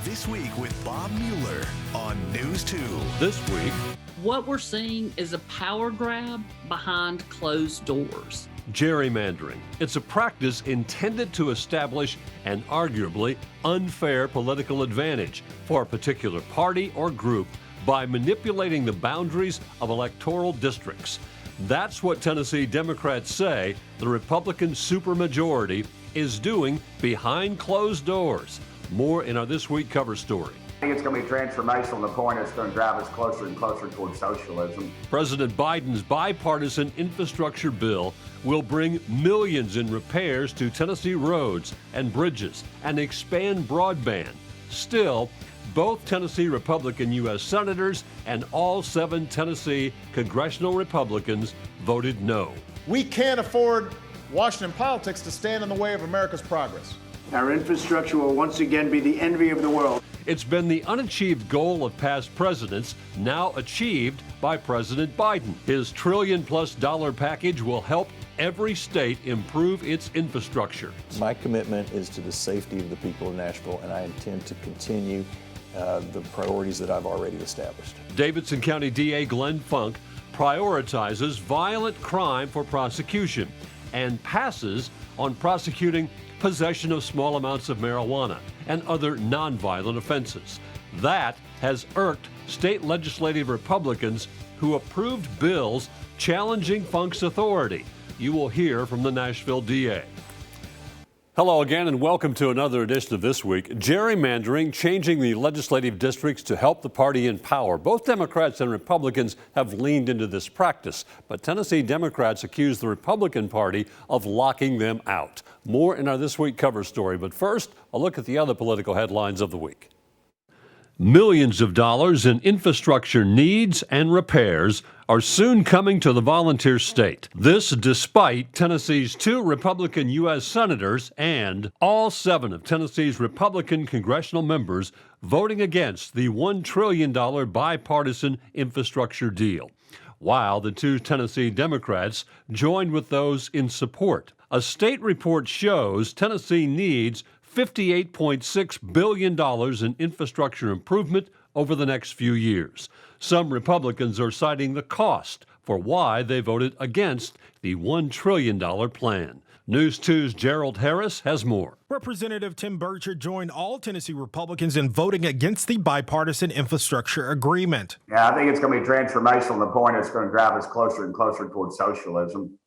This Week with Bob Mueller on News 2. This week, what we're seeing is a power grab behind closed doors. Gerrymandering. It's a practice intended to establish an arguably unfair political advantage for a particular party or group by manipulating the boundaries of electoral districts. That's what Tennessee Democrats say the Republican supermajority is doing behind closed doors. More in our This Week cover story. I think it's going to be transformational to the point it's going to drive us closer and closer towards socialism. President Biden's bipartisan infrastructure bill will bring millions in repairs to Tennessee roads and bridges and expand broadband. Still, both Tennessee Republican U.S. senators and all 7 Tennessee congressional Republicans voted no. We can't afford Washington politics to stand in the way of America's progress. Our infrastructure will once again be the envy of the world. It's been the unachieved goal of past presidents, now achieved by President Biden. His $1 trillion+ package will help every state improve its infrastructure. My commitment is to the safety of the people of Nashville, and I intend to continue the priorities that I've already established. Davidson County DA Glenn Funk prioritizes violent crime for prosecution and passes on prosecuting possession of small amounts of marijuana and other nonviolent offenses. That has irked state legislative Republicans who approved bills challenging Funk's authority. You will hear from the Nashville DA. Hello again and welcome to another edition of This Week. Gerrymandering, changing the legislative districts to help the party in power. Both Democrats and Republicans have leaned into this practice, but Tennessee Democrats accuse the Republican Party of locking them out. More in our This Week cover story, but first, a look at the other political headlines of the week. Millions of dollars in infrastructure needs and repairs are soon coming to the volunteer state. This despite Tennessee's 2 Republican U.S. senators and all 7 of Tennessee's Republican congressional members voting against the $1 trillion bipartisan infrastructure deal, while the 2 Tennessee Democrats joined with those in support. A state report shows Tennessee needs $58.6 billion in infrastructure improvement over the next few years. Some Republicans are citing the cost for why they voted against the $1 trillion plan. News 2's Gerald Harris has more. Representative Tim Burchett joined all Tennessee Republicans in voting against the bipartisan infrastructure agreement. Yeah, I think it's going to be transformational to the point it's going to drive us closer and closer towards socialism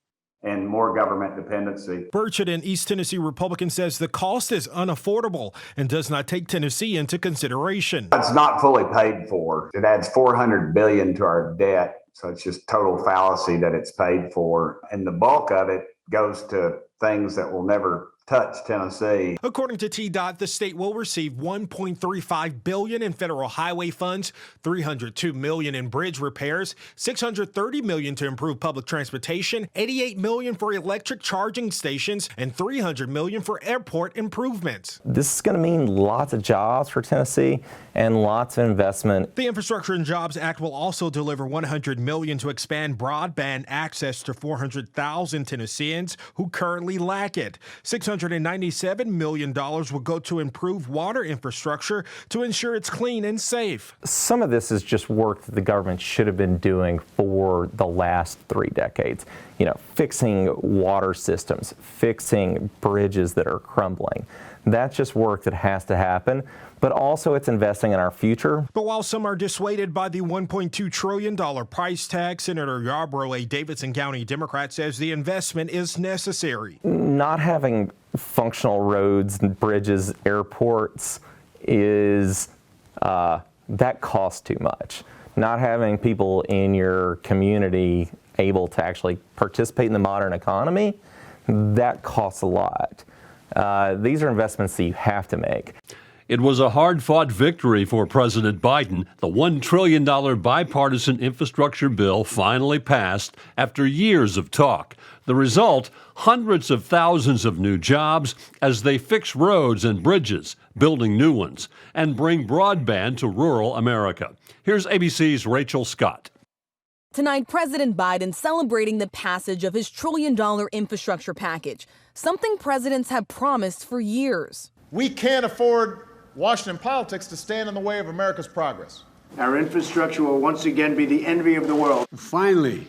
and more government dependency. Burchett, an East Tennessee Republican, says the cost is unaffordable and does not take Tennessee into consideration. It's not fully paid for. It adds $400 billion to our debt, so it's just total fallacy that it's paid for. And the bulk of it goes to things that will never touch Tennessee. According to TDOT, the state will receive $1.35 billion in federal highway funds, $302 million in bridge repairs, $630 million to improve public transportation, $88 million for electric charging stations, and $300 million for airport improvements. This is going to mean lots of jobs for Tennessee and lots of investment. The Infrastructure and Jobs Act will also deliver $100 million to expand broadband access to 400,000 Tennesseans who currently lack it. $697 million will go to improve water infrastructure to ensure it's clean and safe. Some of this is just work that the government should have been doing for the last 3 decades. You know, fixing water systems, fixing bridges that are crumbling. That's just work that has to happen, but also it's investing in our future. But while some are dissuaded by the $1.2 trillion price tag, Senator Yarborough, a Davidson County Democrat, says the investment is necessary. Not having functional roads and bridges, airports is, that costs too much. Not having people in your community able to actually participate in the modern economy, that costs a lot. These are investments that you have to make. It was a hard-fought victory for President Biden. The $1 trillion bipartisan infrastructure bill finally passed after years of talk. The result, hundreds of thousands of new jobs as they fix roads and bridges, building new ones, and bring broadband to rural America. Here's ABC's Rachel Scott. Tonight, President Biden celebrating the passage of his $1 trillion infrastructure package, something presidents have promised for years. We can't afford Washington politics to stand in the way of America's progress. Our infrastructure will once again be the envy of the world. Finally,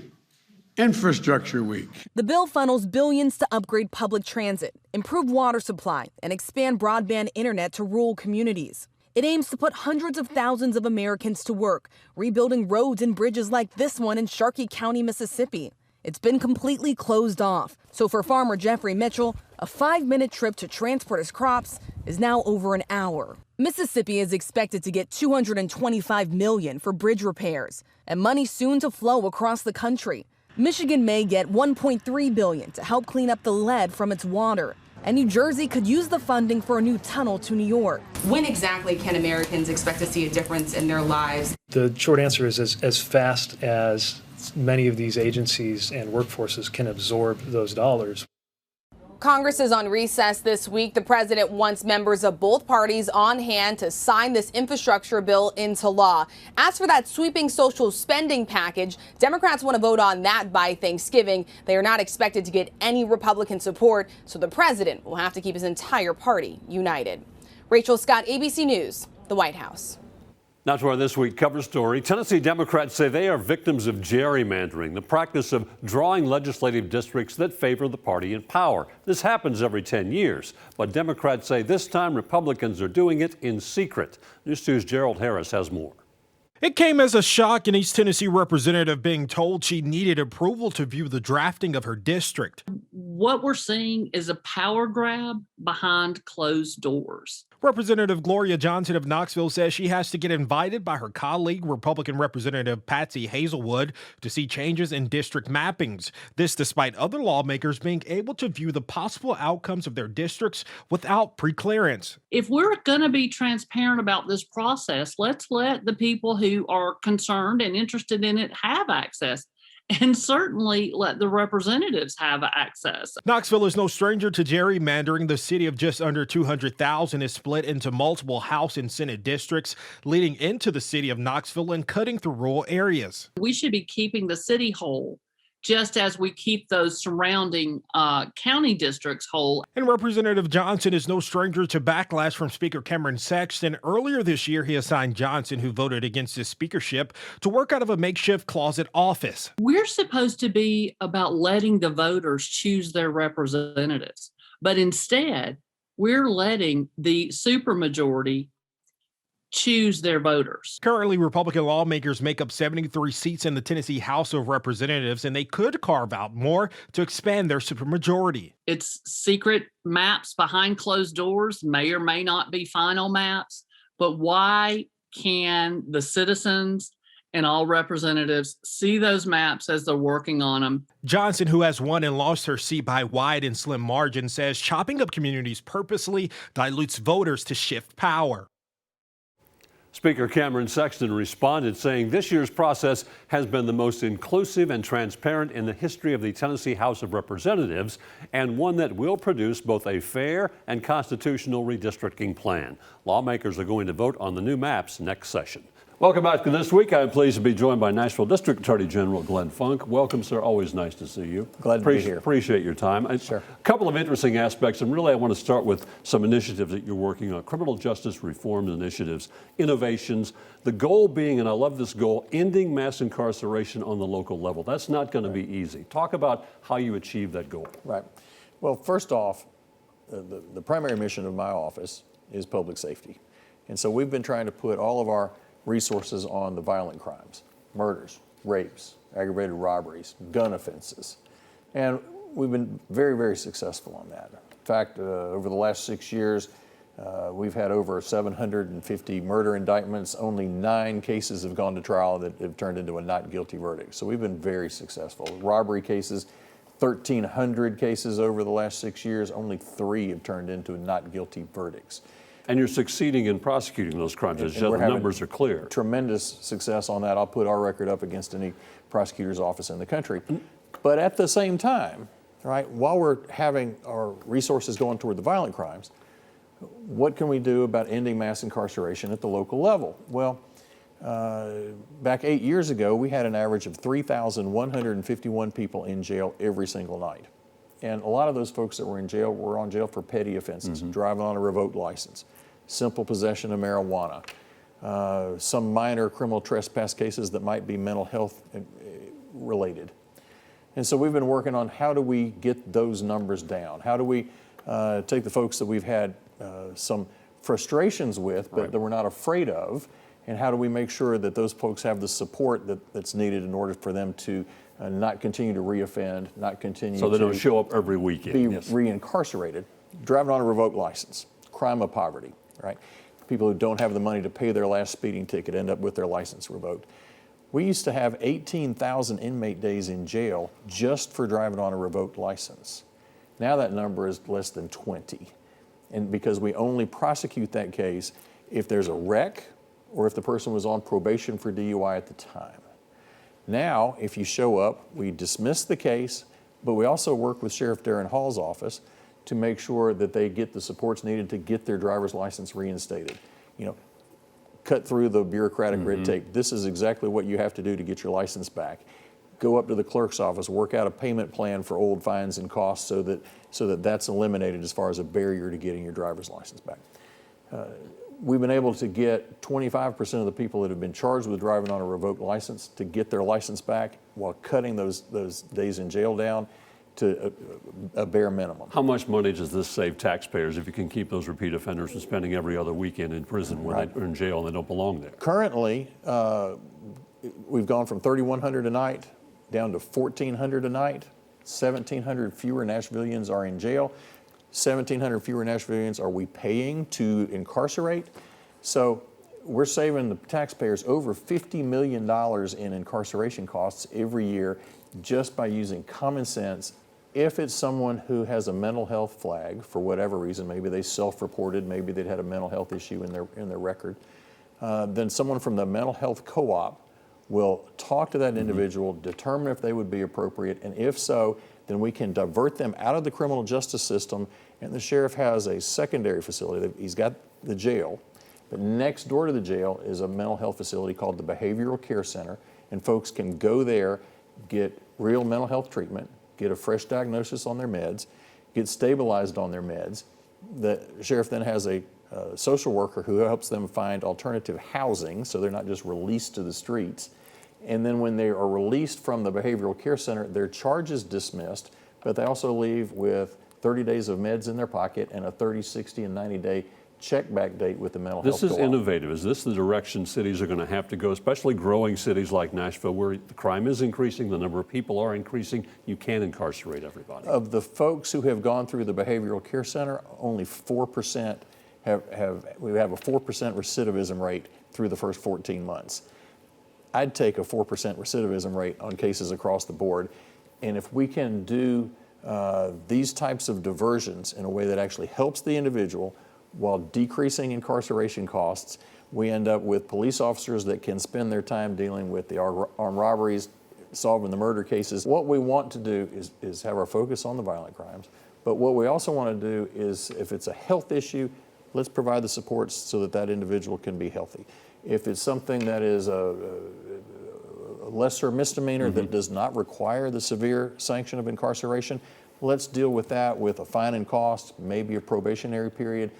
Infrastructure Week. The bill funnels billions to upgrade public transit, improve water supply, and expand broadband internet to rural communities. It aims to put hundreds of thousands of Americans to work, rebuilding roads and bridges like this one in Sharkey County, Mississippi. It's been completely closed off. So for farmer Jeffrey Mitchell, a 5-minute trip to transport his crops is now over an hour. Mississippi is expected to get $225 million for bridge repairs, and money soon to flow across the country. Michigan may get $1.3 billion to help clean up the lead from its water. And New Jersey could use the funding for a new tunnel to New York. When exactly can Americans expect to see a difference in their lives? The short answer is as fast as many of these agencies and workforces can absorb those dollars. Congress is on recess this week. The president wants members of both parties on hand to sign this infrastructure bill into law. As for that sweeping social spending package, Democrats want to vote on that by Thanksgiving. They are not expected to get any Republican support, so the president will have to keep his entire party united. Rachel Scott, ABC News, the White House. Now to our This Week cover story. Tennessee Democrats say they are victims of gerrymandering, the practice of drawing legislative districts that favor the party in power. This happens every 10 years, but Democrats say this time Republicans are doing it in secret. News 2's Gerald Harris has more. It came as a shock, an East Tennessee representative being told she needed approval to view the drafting of her district. What we're seeing is a power grab behind closed doors. Representative Gloria Johnson of Knoxville says she has to get invited by her colleague, Republican Representative Patsy Hazelwood, to see changes in district mappings. This despite other lawmakers being able to view the possible outcomes of their districts without pre-clearance. If we're going to be transparent about this process, let's let the people who are concerned and interested in it have access. And certainly let the representatives have access. Knoxville is no stranger to gerrymandering. The city of just under 200,000 is split into multiple House and Senate districts, leading into the city of Knoxville and cutting through rural areas. We should be keeping the city whole, just as we keep those surrounding county districts whole. And Representative Johnson is no stranger to backlash from Speaker Cameron Sexton. Earlier this year, he assigned Johnson, who voted against his speakership, to work out of a makeshift closet office. We're supposed to be about letting the voters choose their representatives, but instead, we're letting the supermajority choose their voters. Currently, Republican lawmakers make up 73 seats in the Tennessee House of Representatives, and they could carve out more to expand their supermajority. It's secret maps behind closed doors, may or may not be final maps, but why can the citizens and all representatives see those maps as they're working on them? Johnson, who has won and lost her seat by wide and slim margins, says chopping up communities purposely dilutes voters to shift power. Speaker Cameron Sexton responded, saying this year's process has been the most inclusive and transparent in the history of the Tennessee House of Representatives, and one that will produce both a fair and constitutional redistricting plan. Lawmakers are going to vote on the new maps next session. Welcome back to This Week. I'm pleased to be joined by Nashville District Attorney General Glenn Funk. Welcome, sir. Always nice to see you. Glad to be here. Appreciate your time. Sure. A couple of interesting aspects, and really I want to start with some initiatives that you're working on, criminal justice reform initiatives, innovations, the goal being, and I love this goal, ending mass incarceration on the local level. That's not going to be easy. Talk about how you achieve that goal. Right. Well, first off, the primary mission of my office is public safety. And so we've been trying to put all of our resources on the violent crimes, murders, rapes, aggravated robberies, gun offenses. And we've been very, very successful on that. In fact, over the last 6 years, we've had over 750 murder indictments. Only 9 cases have gone to trial that have turned into a not guilty verdict. So we've been very successful. Robbery cases, 1,300 cases over the last 6 years, only 3 have turned into not guilty verdicts. And you're succeeding in prosecuting those crimes, as the numbers are clear. Tremendous success on that. I'll put our record up against any prosecutor's office in the country. But at the same time, right, while we're having our resources going toward the violent crimes, what can we do about ending mass incarceration at the local level? Well, back 8 years ago, we had an average of 3,151 people in jail every single night. And a lot of those folks that were in jail were on jail for petty offenses, driving on a revoked license, simple possession of marijuana, some minor criminal trespass cases that might be mental health related. And so we've been working on how do we get those numbers down? How do we take the folks that we've had some frustrations with, but that we're not afraid of, and how do we make sure that those folks have the support that's needed in order for them to not continue to reoffend, not continue so they don't show up every weekend. Be reincarcerated, driving on a revoked license, crime of poverty, right? People who don't have the money to pay their last speeding ticket end up with their license revoked. We used to have 18,000 inmate days in jail just for driving on a revoked license. Now that number is less than 20. And because we only prosecute that case if there's a wreck or if the person was on probation for DUI at the time. Now, if you show up, we dismiss the case, but we also work with Sheriff Darren Hall's office to make sure that they get the supports needed to get their driver's license reinstated. You know, cut through the bureaucratic red tape. This is exactly what you have to do to get your license back. Go up to the clerk's office, work out a payment plan for old fines and costs so that that's eliminated as far as a barrier to getting your driver's license back. We've been able to get 25% of the people that have been charged with driving on a revoked license to get their license back while cutting those days in jail down to a bare minimum. How much money does this save taxpayers if you can keep those repeat offenders from spending every other weekend in prison when they're in jail and they don't belong there? Currently, we've gone from 3,100 a night down to 1,400 a night. 1,700 fewer Nashvillians are in jail. 1,700 fewer Nashvillians are we paying to incarcerate. So we're saving the taxpayers over $50 million in incarceration costs every year just by using common sense. If it's someone who has a mental health flag for whatever reason, maybe they self-reported, maybe they'd had a mental health issue in their record, then someone from the mental health co-op will talk to that individual, determine if they would be appropriate, and if so, then we can divert them out of the criminal justice system, and the sheriff has a secondary facility. He's got the jail, but next door to the jail is a mental health facility called the Behavioral Care Center, and folks can go there, get real mental health treatment, get a fresh diagnosis on their meds, get stabilized on their meds. The sheriff then has a social worker who helps them find alternative housing so they're not just released to the streets. And then when they are released from the Behavioral Care Center, their charge is dismissed, but they also leave with 30 days of meds in their pocket and a 30, 60, and 90-day check-back date with the mental health This is co-op. innovative. Is this the direction cities are going to have to go, especially growing cities like Nashville, where the crime is increasing, the number of people are increasing, you can't incarcerate everybody? Of the folks who have gone through the Behavioral Care Center, only 4% we have a 4% recidivism rate through the first 14 months. I'd take a 4% recidivism rate on cases across the board. And if we can do these types of diversions in a way that actually helps the individual while decreasing incarceration costs, we end up with police officers that can spend their time dealing with the armed robberies, solving the murder cases. What we want to do is have our focus on the violent crimes. But what we also want to do is, if it's a health issue, let's provide the supports so that that individual can be healthy. If it's something that is a lesser misdemeanor that does not require the severe sanction of incarceration, let's deal with that with a fine and cost, maybe a probationary period,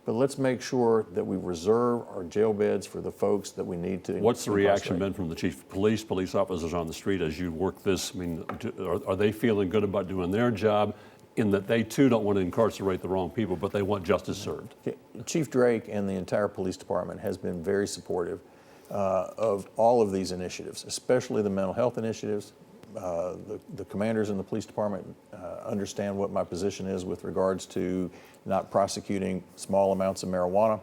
but let's make sure that we reserve our jail beds for the folks that we need to. What's the reaction been from the chief of police officers on the street as you work this? I mean, are they feeling good about doing their job, in that they too don't want to incarcerate the wrong people, but they want justice served? Chief Drake and the entire police department has been very supportive of all of these initiatives, especially the mental health initiatives. The commanders in the police department understand what my position is with regards to not prosecuting small amounts of marijuana.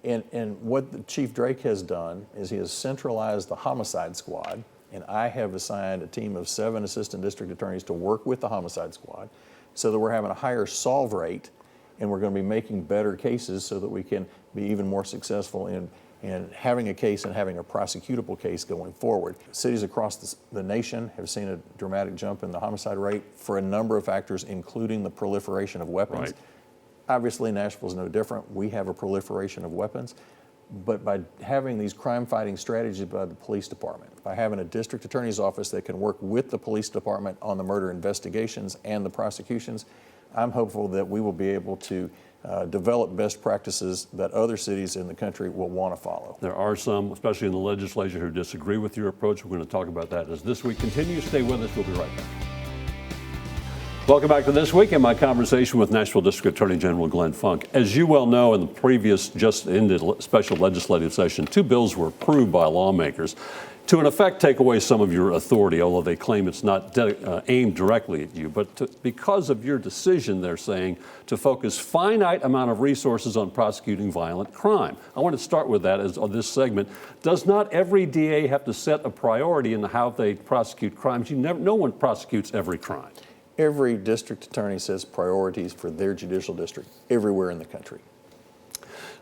And what the Chief Drake has done is he has centralized the homicide squad, and I have assigned a team of 7 assistant district attorneys to work with the homicide squad so that we're having a higher solve rate, and we're going to be making better cases so that we can be even more successful in having a case and having a prosecutable case going forward. Cities across the nation have seen a dramatic jump in the homicide rate for a number of factors, including the proliferation of weapons. Right. Obviously, Nashville's no different. We have a proliferation of weapons. But by having these crime-fighting strategies by the police department, by having a district attorney's office that can work with the police department on the murder investigations and the prosecutions, I'm hopeful that we will be able to develop best practices that other cities in the country will want to follow. There are some, especially in the legislature, who disagree with your approach. We're going to talk about that as this week continues. Stay with us. We'll be right back. Welcome back to This Week and my conversation with Nashville District Attorney General Glenn Funk. As you well know, in the previous just ended special legislative session, 2 bills were approved by lawmakers to, in effect, take away some of your authority, although they claim it's not aimed directly at you. But because of your decision, they're saying, to focus finite amount of resources on prosecuting violent crime. I want to start with that as on this segment. Does not every DA have to set a priority in how they prosecute crimes? No one prosecutes every crime. Every district attorney sets priorities for their judicial district everywhere in the country.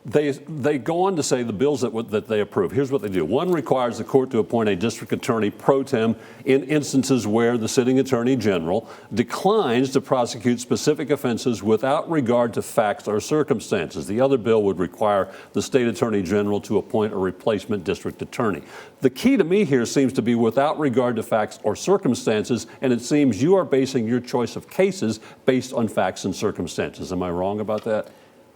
They go on to say the bills that they approve. Here's what they do. One requires the court to appoint a district attorney pro tem in instances where the sitting attorney general declines to prosecute specific offenses without regard to facts or circumstances. The other bill would require the state attorney general to appoint a replacement district attorney. The key to me here seems to be without regard to facts or circumstances, and it seems you are basing your choice of cases based on facts and circumstances. Am I wrong about that?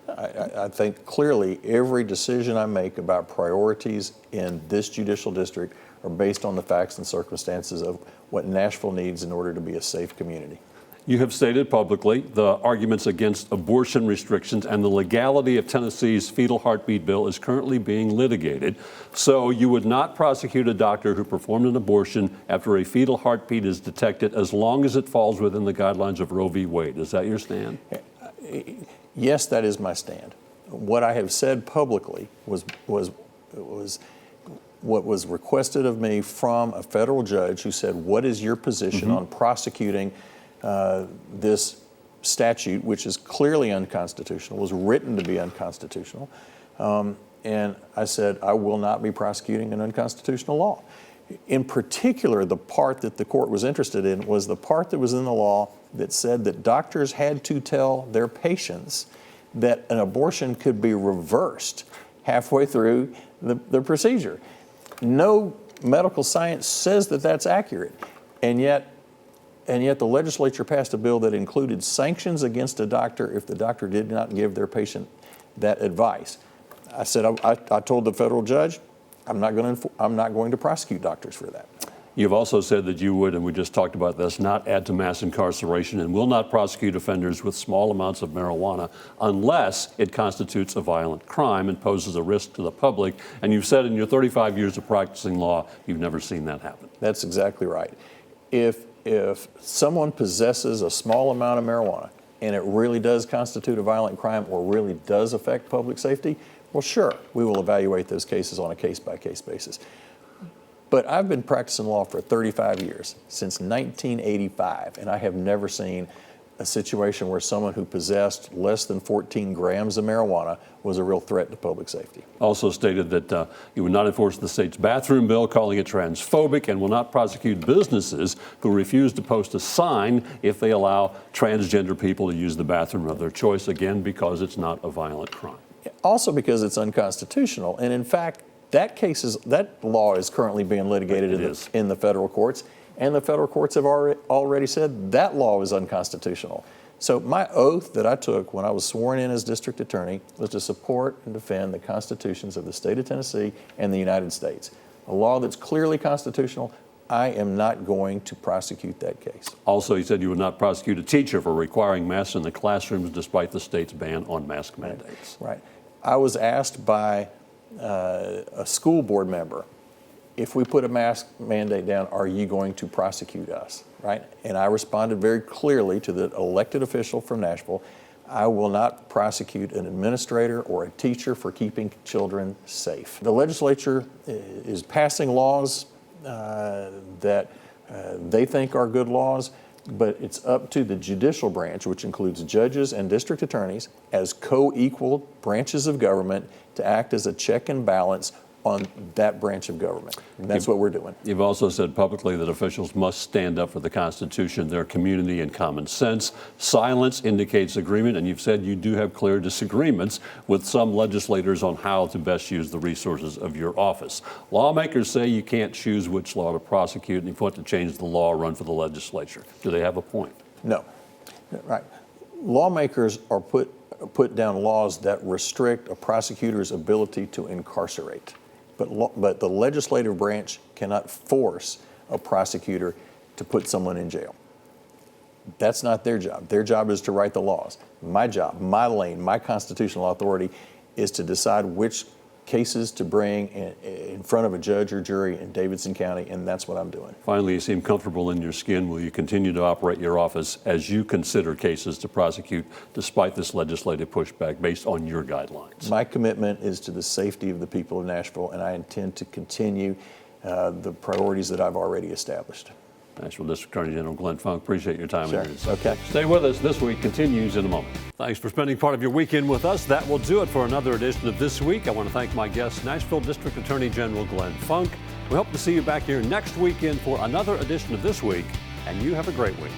I think clearly every decision I make about priorities in this judicial district are based on the facts and circumstances of what Nashville needs in order to be a safe community. You have stated publicly the arguments against abortion restrictions and the legality of Tennessee's fetal heartbeat bill is currently being litigated. So you would not prosecute a doctor who performed an abortion after a fetal heartbeat is detected as long as it falls within the guidelines of Roe v. Wade. Is that your stand? Yes, that is my stand. What I have said publicly was what was requested of me from a federal judge who said, what is your position on prosecuting this statute, which is clearly unconstitutional, was written to be unconstitutional. And I said, I will not be prosecuting an unconstitutional law. In particular, the part that the court was interested in was the part that was in the law that said that doctors had to tell their patients that an abortion could be reversed halfway through the procedure. No medical science says that that's accurate, and yet the legislature passed a bill that included sanctions against a doctor if the doctor did not give their patient that advice. I said, I told the federal judge, I'm not going to prosecute doctors for that. You've also said that you would, and we just talked about this, not add to mass incarceration and will not prosecute offenders with small amounts of marijuana unless it constitutes a violent crime and poses a risk to the public. And you've said in your 35 years of practicing law, you've never seen that happen. That's exactly right. If someone possesses a small amount of marijuana and it really does constitute a violent crime or really does affect public safety, well, sure, we will evaluate those cases on a case-by-case basis. But I've been practicing law for 35 years, since 1985, and I have never seen a situation where someone who possessed less than 14 grams of marijuana was a real threat to public safety. Also stated that you would not enforce the state's bathroom bill, calling it transphobic, and will not prosecute businesses who refuse to post a sign if they allow transgender people to use the bathroom of their choice, again, because it's not a violent crime. Also because it's unconstitutional, and in fact, that law is currently being litigated in the federal courts, and the federal courts have already said that law is unconstitutional. So my oath that I took when I was sworn in as district attorney was to support and defend the constitutions of the state of Tennessee and the United States. A law that's clearly constitutional, I am not going to prosecute that case. Also, he said you would not prosecute a teacher for requiring masks in the classrooms despite the state's ban on mask mandates. Right. I was asked by a school board member, if we put a mask mandate down, are you going to prosecute us, right? And I responded very clearly to the elected official from Nashville, I will not prosecute an administrator or a teacher for keeping children safe. The legislature is passing laws that they think are good laws, but it's up to the judicial branch, which includes judges and district attorneys, as co-equal branches of government to act as a check and balance on that branch of government. And that's what we're doing. You've also said publicly that officials must stand up for the Constitution, their community, and common sense. Silence indicates agreement, and you've said you do have clear disagreements with some legislators on how to best use the resources of your office. Lawmakers say you can't choose which law to prosecute, and if you want to change the law, run for the legislature. Do they have a point? No. Right. Lawmakers are put put down laws that restrict a prosecutor's ability to incarcerate. But the legislative branch cannot force a prosecutor to put someone in jail. That's not their job. Their job is to write the laws. My job, my lane, my constitutional authority is to decide which cases to bring in front of a judge or jury in Davidson County, and that's what I'm doing. Finally, you seem comfortable in your skin. Will you continue to operate your office as you consider cases to prosecute despite this legislative pushback based on your guidelines? My commitment is to the safety of the people of Nashville, and I intend to continue the priorities that I've already established. Nashville District Attorney General Glenn Funk, appreciate your time. Sure. Okay. Stay with us. This Week continues in a moment. Thanks for spending part of your weekend with us. That will do it for another edition of This Week. I want to thank my guest, Nashville District Attorney General Glenn Funk. We hope to see you back here next weekend for another edition of This Week, and you have a great week.